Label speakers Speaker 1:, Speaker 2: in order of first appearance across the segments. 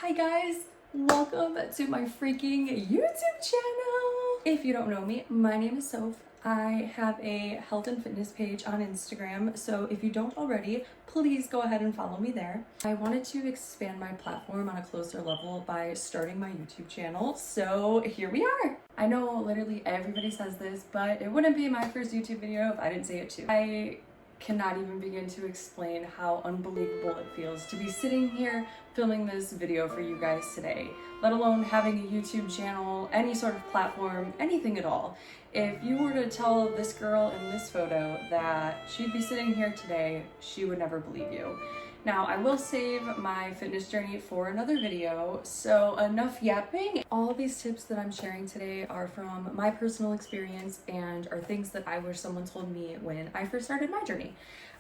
Speaker 1: Hi guys, welcome to my freaking YouTube channel. If you don't know me, my name is Soph. I have a health and fitness page on Instagram, so if you don't already, please go ahead and follow me there. I wanted to expand my platform on a closer level by starting my YouTube channel, so here we are. I know literally everybody says this, but it wouldn't be my first YouTube video if I didn't say it too. I cannot even begin to explain how unbelievable it feels to be sitting here filming this video for you guys today, let alone having a YouTube channel, any sort of platform, anything at all. If you were to tell this girl in this photo that she'd be sitting here today, she would never believe you. Now, I will save my fitness journey for another video, so enough yapping. All these tips that I'm sharing today are from my personal experience and are things that I wish someone told me when I first started my journey.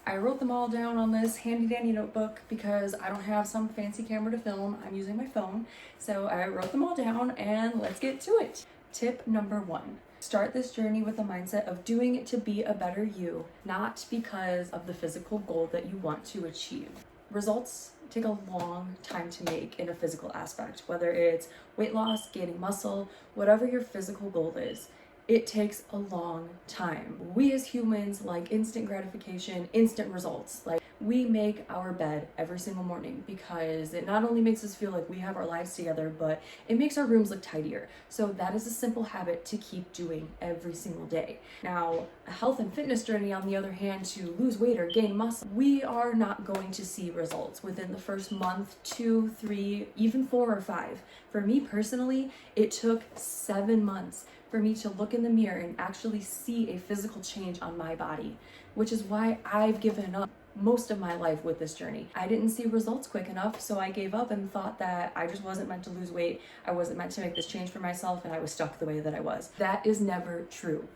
Speaker 1: I wrote them all down on this handy dandy notebook because I don't have some fancy camera to film. I'm using my phone, so I wrote them all down and let's get to it. Tip number 1. Start this journey with a mindset of doing it to be a better you, not because of the physical goal that you want to achieve. Results take a long time to make in a physical aspect, whether it's weight loss, gaining muscle, whatever your physical goal is. It takes a long time. We as humans like instant gratification, instant results. Like, we make our bed every single morning because it not only makes us feel like we have our lives together, but it makes our rooms look tidier. So that is a simple habit to keep doing every single day. Now, a health and fitness journey, on the other hand, to lose weight or gain muscle, we are not going to see results within the first month, 2, 3, even 4 or 5. For me personally, it took 7 months for me to look in the mirror and actually see a physical change on my body, which is why I've given up most of my life with this journey. I didn't see results quick enough, so I gave up and thought that I just wasn't meant to lose weight. I wasn't meant to make this change for myself, and I was stuck the way that I was. That is never true.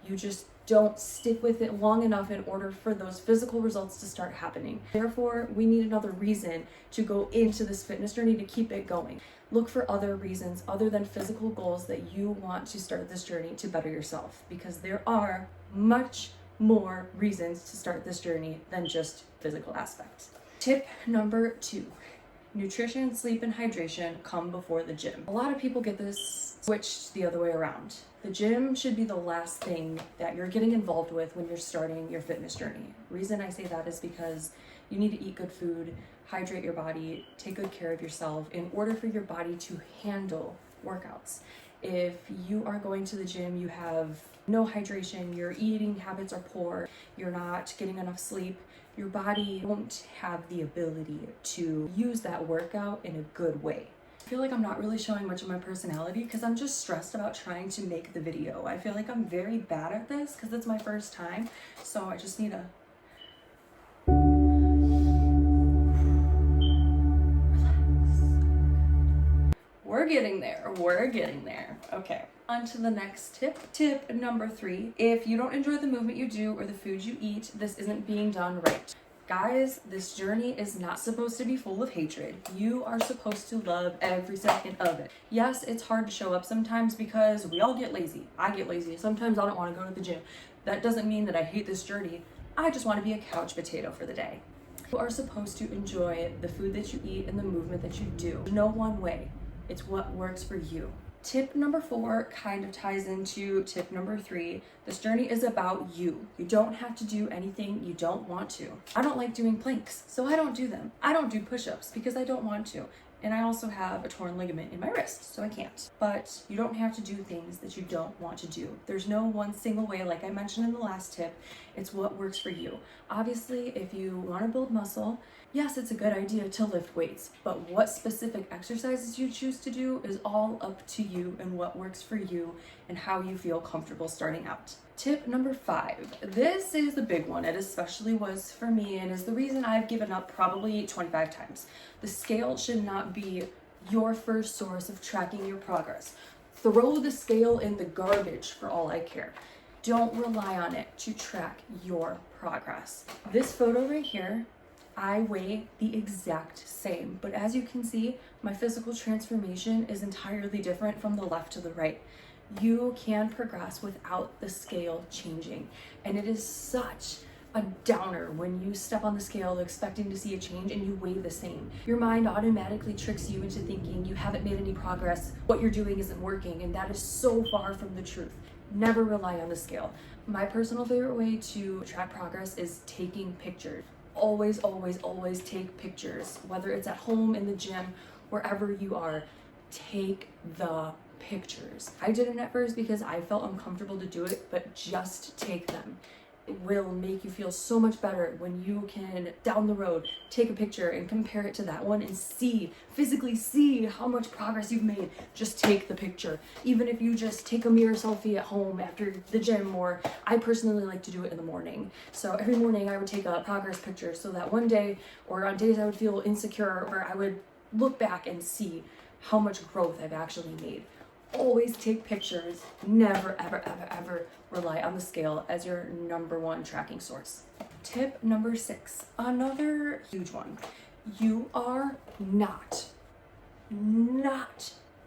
Speaker 1: You just don't stick with it long enough in order for those physical results to start happening. Therefore, we need another reason to go into this fitness journey to keep it going. Look for other reasons other than physical goals that you want to start this journey to better yourself, because there are much more reasons to start this journey than just physical aspects. Tip number 2. Nutrition, sleep, and hydration come before the gym. A lot of people get this switched the other way around. The gym should be the last thing that you're getting involved with when you're starting your fitness journey. Reason I say that is because you need to eat good food, hydrate your body, take good care of yourself in order for your body to handle workouts. If you are going to the gym, you have no hydration, your eating habits are poor, you're not getting enough sleep, your body won't have the ability to use that workout in a good way. I feel like I'm not really showing much of my personality because I'm just stressed about trying to make the video. I feel like I'm very bad at this because it's my first time, so I just need to We're getting there. Okay, on to the next tip. Tip number 3. If you don't enjoy the movement you do or the food you eat, this isn't being done right. Guys, this journey is not supposed to be full of hatred. You are supposed to love every second of it. Yes, it's hard to show up sometimes because we all get lazy. I get lazy. Sometimes I don't want to go to the gym. That doesn't mean that I hate this journey. I just want to be a couch potato for the day. You are supposed to enjoy the food that you eat and the movement that you do. No one way. It's what works for you. Tip number 4 kind of ties into tip number 3. This journey is about you. You don't have to do anything you don't want to. I don't like doing planks, so I don't do them. I don't do push-ups because I don't want to. And I also have a torn ligament in my wrist, so I can't. But you don't have to do things that you don't want to do. There's no one single way, like I mentioned in the last tip. It's what works for you. Obviously, if you want to build muscle, yes, it's a good idea to lift weights, but what specific exercises you choose to do is all up to you and what works for you and how you feel comfortable starting out. Tip number 5. This is the big one. It especially was for me and is the reason I've given up probably 25 times. The scale should not be your first source of tracking your progress. Throw the scale in the garbage for all I care. Don't rely on it to track your progress. This photo right here, I weigh the exact same, but as you can see, my physical transformation is entirely different from the left to the right. You can progress without the scale changing, and it is such a downer when you step on the scale expecting to see a change and you weigh the same. Your mind automatically tricks you into thinking you haven't made any progress, what you're doing isn't working, and that is so far from the truth. Never rely on the scale. My personal favorite way to track progress is taking pictures. Always, always, always take pictures, whether it's at home, in the gym, wherever you are. Take the pictures. I didn't at first because I felt uncomfortable to do it, but just take them. It will make you feel so much better when you can, down the road, take a picture and compare it to that one and physically see how much progress you've made. Just take the picture. Even if you just take a mirror selfie at home after the gym, or I personally like to do it in the morning. So every morning I would take a progress picture so that one day, or on days I would feel insecure, or I would look back and see how much growth I've actually made. Always take pictures. Never, ever, ever, ever rely on the scale as your number one tracking source. Tip number 6, another huge one. You are not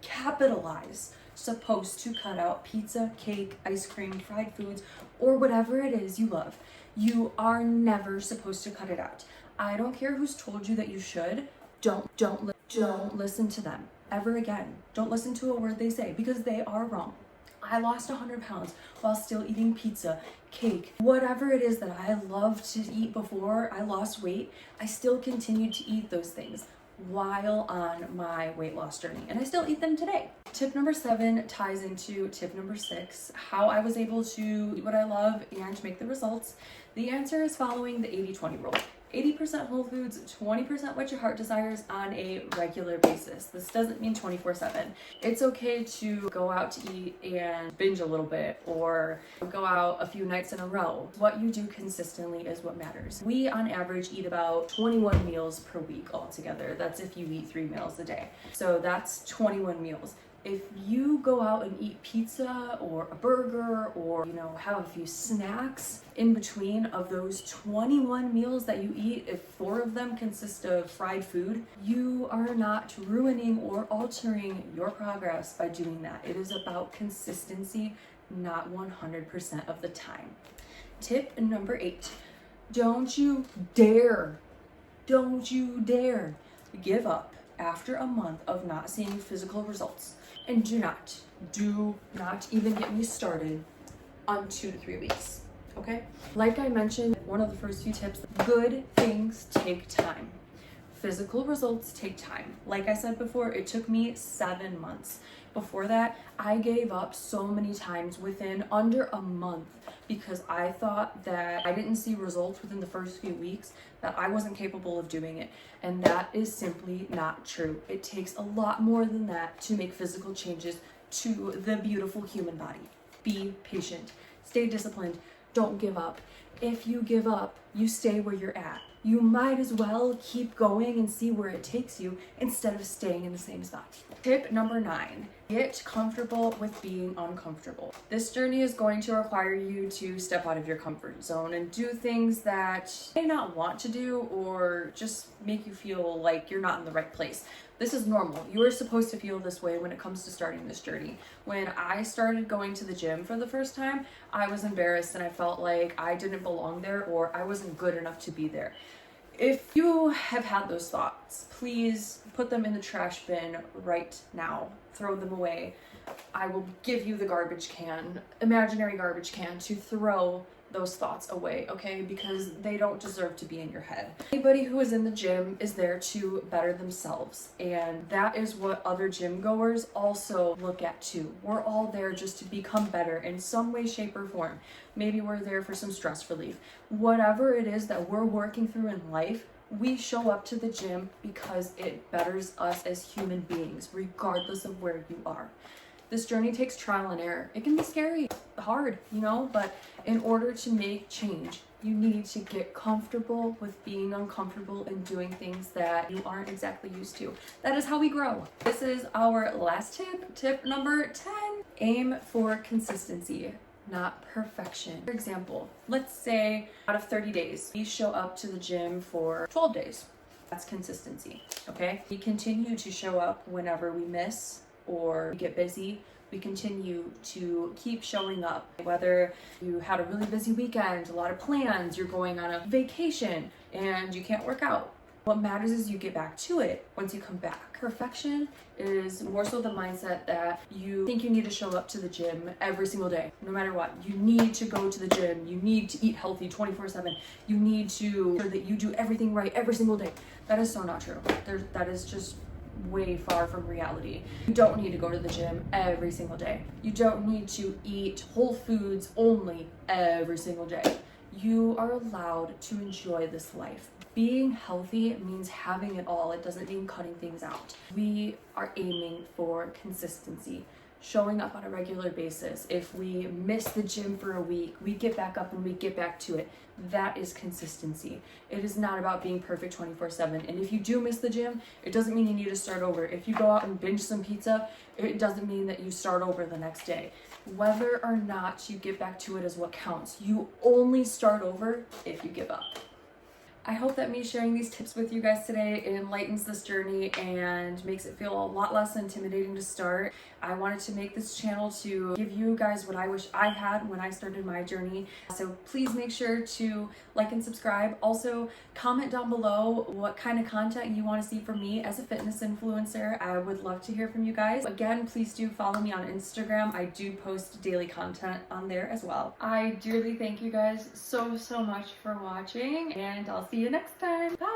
Speaker 1: capitalize supposed to cut out pizza, cake, ice cream, fried foods, or whatever it is you love. You are never supposed to cut it out. I don't care who's told you that you should. Don't listen to them ever again. Don't listen to a word they say, because they are wrong. I lost 100 pounds while still eating pizza, cake, whatever it is that I loved to eat before I lost weight. I still continued to eat those things while on my weight loss journey, and I still eat them today. Tip number 7 ties into tip number 6, how I was able to eat what I love and make the results. The answer is following the 80-20 rule. 80% whole foods, 20% what your heart desires on a regular basis. This doesn't mean 24/7. It's okay to go out to eat and binge a little bit, or go out a few nights in a row. What you do consistently is what matters. We on average eat about 21 meals per week altogether. That's if you eat 3 meals a day. So that's 21 meals. If you go out and eat pizza or a burger, or have a few snacks in between of those 21 meals that you eat, if 4 of them consist of fried food, you are not ruining or altering your progress by doing that. It is about consistency, not 100% of the time. Tip number 8, don't you dare give up after a month of not seeing physical results. And do not even get me started on 2 to 3 weeks, okay? Like I mentioned, one of the first few tips, good things take time. Physical results take time. Like I said before, it took me 7 months. Before that, I gave up so many times within under a month because I thought that I didn't see results within the first few weeks, that I wasn't capable of doing it. And that is simply not true. It takes a lot more than that to make physical changes to the beautiful human body. Be patient, stay disciplined, don't give up. If you give up, you stay where you're at. You might as well keep going and see where it takes you instead of staying in the same spot. Tip number 9, get comfortable with being uncomfortable. This journey is going to require you to step out of your comfort zone and do things that you may not want to do, or just make you feel like you're not in the right place. This is normal. You are supposed to feel this way when it comes to starting this journey. When I started going to the gym for the first time, I was embarrassed and I felt like I didn't belong there, or I wasn't good enough to be there. If you have had those thoughts, please put them in the trash bin right now. Throw them away. I will give you the garbage can, imaginary garbage can, to throw those thoughts away, okay? Because they don't deserve to be in your head. Anybody who is in the gym is there to better themselves, and that is what other gym goers also look at too. We're all there just to become better in some way, shape, or form. Maybe we're there for some stress relief. Whatever it is that we're working through in life, we show up to the gym because it betters us as human beings, regardless of where you are. This journey takes trial and error. It can be scary, hard, but in order to make change, you need to get comfortable with being uncomfortable and doing things that you aren't exactly used to. That is how we grow. This is our last tip, tip number 10. Aim for consistency, not perfection. For example, let's say out of 30 days, we show up to the gym for 12 days. That's consistency, okay? We continue to show up whenever we miss or we get busy. we continue to keep showing up. Whether you had a really busy weekend, a lot of plans, you're going on a vacation and you can't work out. What matters is you get back to it once you come back. Perfection is more so the mindset that you think you need to show up to the gym every single day, no matter what. You need to go to the gym. You need to eat healthy 24/7. You need to ensure that you do everything right every single day. That is so not true. That is just way far from reality. You don't need to go to the gym every single day. You don't need to eat whole foods only every single day. You are allowed to enjoy this life. Being healthy means having it all. It doesn't mean cutting things out. We are aiming for consistency, showing up on a regular basis. If we miss the gym for a week, we get back up and we get back to it. That is consistency. It is not about being perfect 24/7. And if you do miss the gym, it doesn't mean you need to start over. If you go out and binge some pizza, it doesn't mean that you start over the next day. Whether or not you get back to it is what counts. You only start over if you give up. I hope that me sharing these tips with you guys today enlightens this journey and makes it feel a lot less intimidating to start. I wanted to make this channel to give you guys what I wish I had when I started my journey. So please make sure to like and subscribe. Also, comment down below what kind of content you want to see from me as a fitness influencer. I would love to hear from you guys. Again, please do follow me on Instagram. I do post daily content on there as well. I dearly thank you guys so much for watching, and I'll see you next time. Bye!